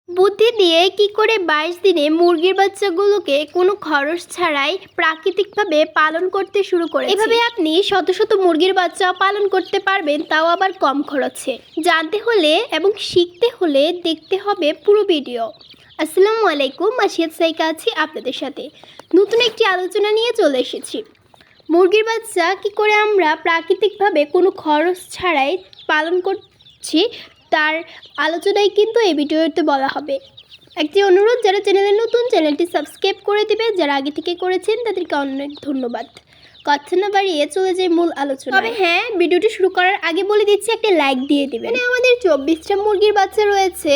বুদ্ধি দিয়ে কি করে 22 দিনে মুরগির বাচ্চাগুলোকে কোনো খরচ ছাড়াই প্রাকৃতিকভাবে পালন করতে শুরু করে। এভাবে আপনি শত শত মুরগির বাচ্চা পালন করতে পারবেন, তাও আবার কম খরচে। জানতে হলে এবং শিখতে হলে দেখতে হবে পুরো ভিডিও। আসসালামু আলাইকুম, মাসিয়াত সাইকা আছি আপনাদের সাথে। নতুন একটি আলোচনা নিয়ে চলে এসেছি। মুরগির বাচ্চা কি করে আমরা প্রাকৃতিকভাবে কোনো খরচ ছাড়াই পালন করছি তার আলোচনায় কিন্তু এই ভিডিওতে বলা হবে। একটি অনুরোধ, যারা চ্যানেলে নতুন চ্যানেলটি সাবস্ক্রাইব করে দিবে, যারা আগে থেকে করেছেন তাদেরকে অনেক ধন্যবাদ। কথা না বাড়িয়ে চলে যাই মূল আলোচনা। তবে হ্যাঁ, ভিডিওটি শুরু করার আগে বলে দিচ্ছি একটা লাইক দিয়ে দিবেন। আমাদের 24টা মুরগির বাচ্চা রয়েছে।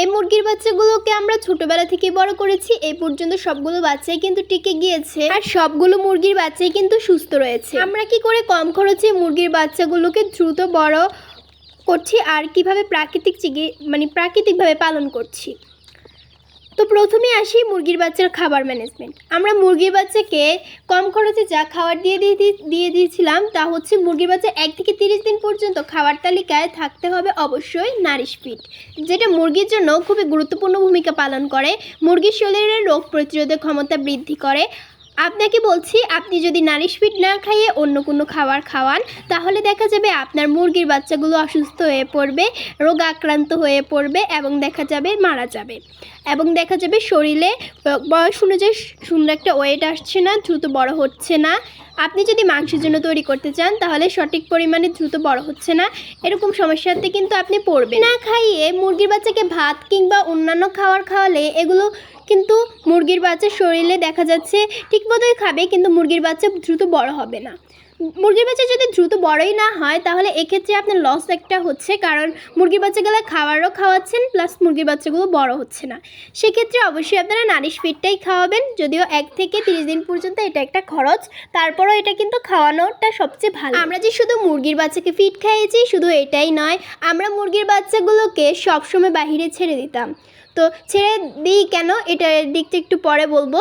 এই মুরগির বাচ্চাগুলোকে আমরা ছোটবেলা থেকে বড় করেছি। এই পর্যন্ত সবগুলো বাচ্চাই কিন্তু টিকে গিয়েছে, আর সবগুলো মুরগির বাচ্চাই কিন্তু সুস্থ রয়েছে। আমরা কি করে কম খরচে মুরগির বাচ্চাগুলোকে দ্রুত বড় করছি আর কিভাবে প্রাকৃতিকভাবে পালন করছি। তো প্রথমে আসি মুরগির বাচ্চার খাবার ম্যানেজমেন্ট। আমরা মুরগির বাচ্চাকে কম খরচে যা খাবার দিয়ে দিয়েছিলাম তা হচ্ছে, মুরগির বাচ্চা 1 থেকে 30 দিন পর্যন্ত খাবার তালিকায় থাকতে হবে অবশ্যই নারিশ ফিড, যেটা মুরগির জন্য খুবই গুরুত্বপূর্ণ ভূমিকা পালন করে। মুরগির শরীরের রোগ প্রতিরোধের ক্ষমতা বৃদ্ধি করে। আপনাকে বলছি, আপনি যদি নারিশ ফিড না খাইয়ে অন্য কোনো খাবার খাওয়ান, তাহলে দেখা যাবে আপনার মুরগির বাচ্চাগুলো অসুস্থ হয়ে পড়বে, রোগ আক্রান্ত হয়ে পড়বে এবং দেখা যাবে মারা যাবে। এবং দেখা যাবে শরীরে বয়স অনুযায়ী সুন্দর একটা ওয়েট আসছে না, দ্রুত বড় হচ্ছে না। আপনি যদি মাংসের জন্য তৈরি করতে চান, তাহলে সঠিক পরিমাণে দ্রুত বড় হচ্ছে না, এরকম সমস্যাতে কিন্তু আপনি পড়বেন। না খাইয়ে মুরগির বাচ্চাকে ভাত কিংবা অন্যান্য খাবার খাওয়ালে এগুলো কিন্তু মুরগির বাচ্চার শরীরে দেখা যাচ্ছে ঠিকমতোই খাবে, কিন্তু মুরগির বাচ্চা দ্রুত বড় হবে না। মুরগির বাচ্চা যদি দ্রুত বড়ই না হয়, তাহলে এক্ষেত্রে আপনার লস একটা হচ্ছে, কারণ মুরগির বাচ্চাগুলো খাবারও খাওয়াচ্ছেন প্লাস মুরগির বাচ্চাগুলো বড় হচ্ছে না। সেক্ষেত্রে অবশ্যই আপনারা নারিশ ফিডটাই খাওয়াবেন, যদিও 1 থেকে 30 দিন পর্যন্ত এটা একটা খরচ, তারপরও এটা কিন্তু খাওয়ানোটা সবচেয়ে ভালো। আমরা যে শুধু মুরগির বাচ্চাকে ফিড খাইয়েছি শুধু এটাই নয়, আমরা মুরগির বাচ্চাগুলোকে সবসময় বাহিরে ছেড়ে দিতাম। তো ছেড়ে দিই কেন, এটার দিকটা একটু পরে বলবো।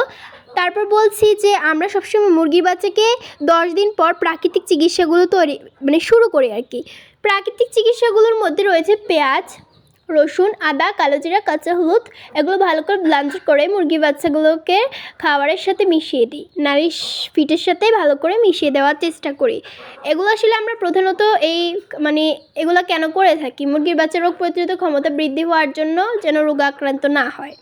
তারপর বলছি যে আমরা সবসময় মুরগির বাচ্চাকে 10 দিন পর প্রাকৃতিক চিকিৎসাগুলো শুরু করি আর কি। প্রাকৃতিক চিকিৎসাগুলোর মধ্যে রয়েছে পেঁয়াজ, রসুন, আদা, কালো জিরা, কাঁচা হলুদ। এগুলো ভালো করে ব্লেন্ড করে মুরগির বাচ্চাগুলোকে খাবারের সাথে মিশিয়ে দিই, নারিশ ফিডের সাথে ভালো করে মিশিয়ে দেওয়ার চেষ্টা করি। এগুলো আসলে আমরা প্রধানত এগুলো কেন করে থাকি, মুরগির বাচ্চার রোগ প্রতিরোধক ক্ষমতা বৃদ্ধি হওয়ার জন্য, যেন রোগ আক্রান্ত না হয়।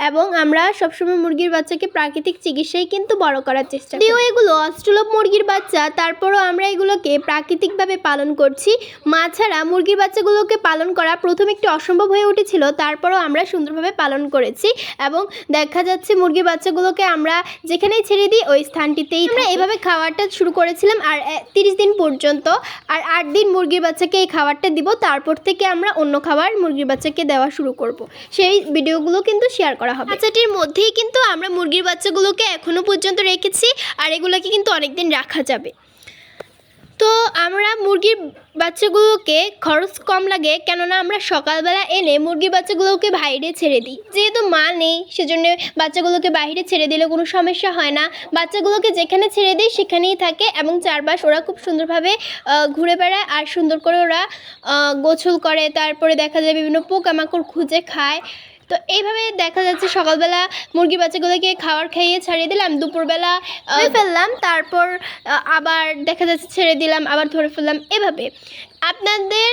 এবং আমরা সবসময় মুরগির বাচ্চাকে প্রাকৃতিক চিকিৎসায় কিন্তু বড় করার চেষ্টা করি। এগুলো অস্ট্রেলপ মুরগির বাচ্চা, তারপরও আমরা এগুলোকে প্রাকৃতিকভাবে পালন করছি। মা ছাড়া মুরগির বাচ্চাগুলোকে পালন করা প্রথমে একটু অসম্ভব হয়ে উঠেছিল, তারপরও আমরা সুন্দরভাবে পালন করেছি। এবং দেখা যাচ্ছে মুরগির বাচ্চাগুলোকে আমরা যেখানেই ছেড়ে দিই ওই স্থানটিতেই আমরা এভাবে খাবারটা শুরু করেছিলাম, আর 30 দিন পর্যন্ত। আর 8 দিন মুরগির বাচ্চাকে এই খাবারটা দিব, তারপর থেকে আমরা অন্য খাবার মুরগির বাচ্চাকে দেওয়া শুরু করব। সেই ভিডিওগুলো কিন্তু শেয়ার করা হবে। বাচ্চাটির মধ্যেই কিন্তু আমরা মুরগির বাচ্চাগুলোকে এখনো পর্যন্ত রেখেছি, আর এগুলোকে কিন্তু অনেকদিন রাখা যাবে। তো আমরা মুরগির বাচ্চাগুলোকে খরচ কম লাগে, কেননা আমরা সকালবেলা এনে মুরগির বাচ্চাগুলোকে বাইরে ছেড়ে দিই। যেহেতু মা নেই, সেজন্য বাচ্চাগুলোকে বাইরে ছেড়ে দিলে কোনো সমস্যা হয় না। বাচ্চাগুলোকে যেখানে ছেড়ে দিই সেখানেই থাকে, এবং চারপাশ ওরা খুব সুন্দরভাবে ঘুরে বেড়ায়, আর সুন্দর করে ওরা গোসল করে। তারপরে দেখা যায় বিভিন্ন পোকামাকড় খুঁজে খায়। তো এইভাবে দেখা যাচ্ছে সকালবেলা মুরগির বাচ্চাগুলোকে খাবার খাইয়ে ছাড়িয়ে দিলাম, দুপুরবেলা ফেললাম, তারপর আবার দেখা যাচ্ছে ছেড়ে দিলাম, আবার ধরে ফেললাম। এভাবে আপনাদের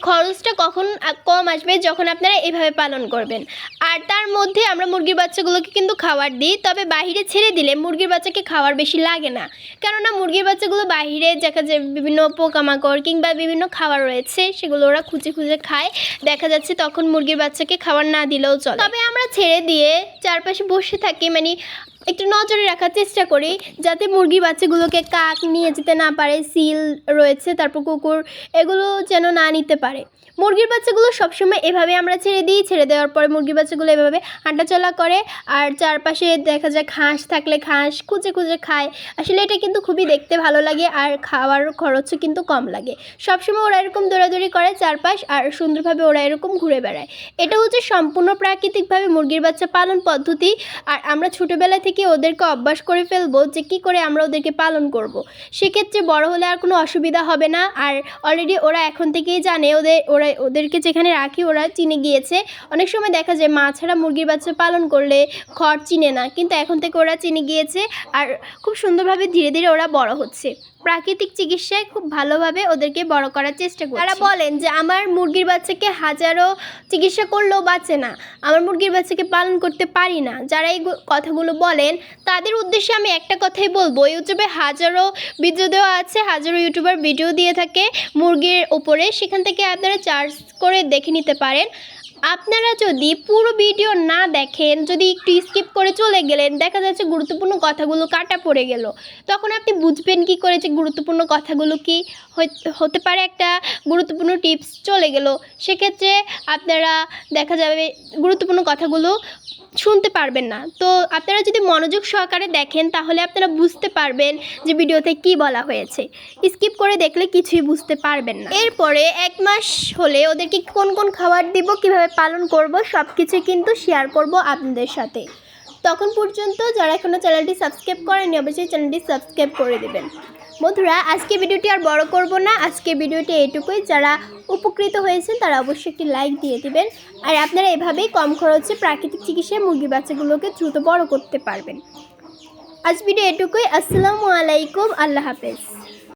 খরচটা কখন কম আসবে, যখন আপনারা এভাবে পালন করবেন। আর তার মধ্যে আমরা মুরগির বাচ্চাগুলোকে কিন্তু খাবার দিই, তবে বাইরে ছেড়ে দিলে মুরগির বাচ্চাকে খাবার বেশি লাগে না, কেননা মুরগির বাচ্চাগুলো বাইরে দেখা যায় বিভিন্ন পোকামাকড় কিংবা বিভিন্ন খাবার রয়েছে, সেগুলো ওরা খুঁজে খুঁজে খায়। দেখা যাচ্ছে তখন মুরগির বাচ্চাকে খাবার না দিলেও চলে। তবে আমরা ছেড়ে দিয়ে চারপাশে বসে থাকি, একটু নজরে রাখার চেষ্টা করি, যাতে মুরগির বাচ্চাগুলোকে কাক নিয়ে যেতে না পারে, সিল রয়েছে, তারপর কুকুর, এগুলো যেন না নিতে পারে। মুরগির বাচ্চাগুলো সবসময় এভাবে আমরা ছেড়ে দিই। ছেড়ে দেওয়ার পরে মুরগির বাচ্চাগুলো এভাবে হাঁটাচলা করে, আর চারপাশে দেখা যায় ঘাস থাকলে ঘাস খুঁজে খুঁজে খায়। আসলে এটা কিন্তু খুবই দেখতে ভালো লাগে, আর খাওয়ার খরচও কিন্তু কম লাগে। সবসময় ওরা এরকম দৌড়াদৌড়ি করে চারপাশ, আর সুন্দরভাবে ওরা এরকম ঘুরে বেড়ায়। এটা হচ্ছে সম্পূর্ণ প্রাকৃতিকভাবে মুরগির বাচ্চা পালন পদ্ধতি। আর আমরা ছোটোবেলা থেকে থেকে ওদেরকে অভ্যাস করে ফেলবো যে কী করে আমরা ওদেরকে পালন করব। সেক্ষেত্রে বড় হলে আর কোনো অসুবিধা হবে না। আর অলরেডি ওরা এখন থেকেই জানে, ওদেরকে যেখানে রাখি ওরা চিনে গিয়েছে। অনেক সময় দেখা যায় মা ছাড়া মুরগির বাচ্চা পালন করলে খড় চিনে না, কিন্তু এখন থেকে ওরা চিনে গিয়েছে আর খুব সুন্দরভাবে ধীরে ধীরে ওরা বড় হচ্ছে। প্রাকৃতিক চিকিৎসায় খুব ভালোভাবে ওদেরকে বড় করার চেষ্টা করছে। তারা বলেন যে আমার মুরগির বাচ্চাকে হাজারো চিকিৎসা করলেও বাঁচে না, আমার মুরগির বাচ্চাকে পালন করতে পারি না। যারা এই কথাগুলো বলেন তাদের উদ্দেশ্যে আমি একটা কথাই বলবো, ইউটিউবে হাজারো ভিডিও দেওয়া আছে, হাজারো ইউটিউবার ভিডিও দিয়ে থাকে মুরগির ওপরে, সেখান থেকে আপনারা চার্জ করে দেখে নিতে পারেন। আপনারা যদি পুরো ভিডিও না দেখেন, যদি একটু স্কিপ করে চলে গেলেন, দেখা যাচ্ছে গুরুত্বপূর্ণ কথাগুলো কাটা পড়ে গেল, তখন আপনি বুঝবেন কি করে যে গুরুত্বপূর্ণ কথাগুলো কি হতে পারে। একটা গুরুত্বপূর্ণ টিপস চলে গেল, সেক্ষেত্রে আপনারা দেখা যাবে গুরুত্বপূর্ণ কথাগুলো শুনতে পারবেন না। তো আপনারা যদি মনোযোগ সহকারে দেখেন তাহলে আপনারা বুঝতে পারবেন যে ভিডিওতে কি বলা হয়েছে। স্কিপ করে দেখলে কিছুই বুঝতে পারবেন না। এরপরে 1 মাস হলে ওদেরকে কোন কোন খাবার দিব, কিভাবে পালন করব, সব কিছু কিন্তু শেয়ার করব আপনাদের সাথে। তখন পর্যন্ত যারা এখনও চ্যানেলটি সাবস্ক্রাইব করেনি অবশ্যই চ্যানেলটি সাবস্ক্রাইব করে দেবেন। বন্ধুরা, আজকে ভিডিওটি আর বড় করব না, আজকে ভিডিওটি এইটুকুই। যারা উপকৃত হয়েছেন তারা অবশ্যই একটি লাইক দিয়ে দিবেন। আর আপনারা এভাবেই কম খরচে প্রাকৃতিক চিকিৎসায় মুরগির বাচ্চাগুলোকে দ্রুত বড় করতে পারবেন। আজ ভিডিও এটুকুই। আসসালামু আলাইকুম, আল্লাহ হাফেজ।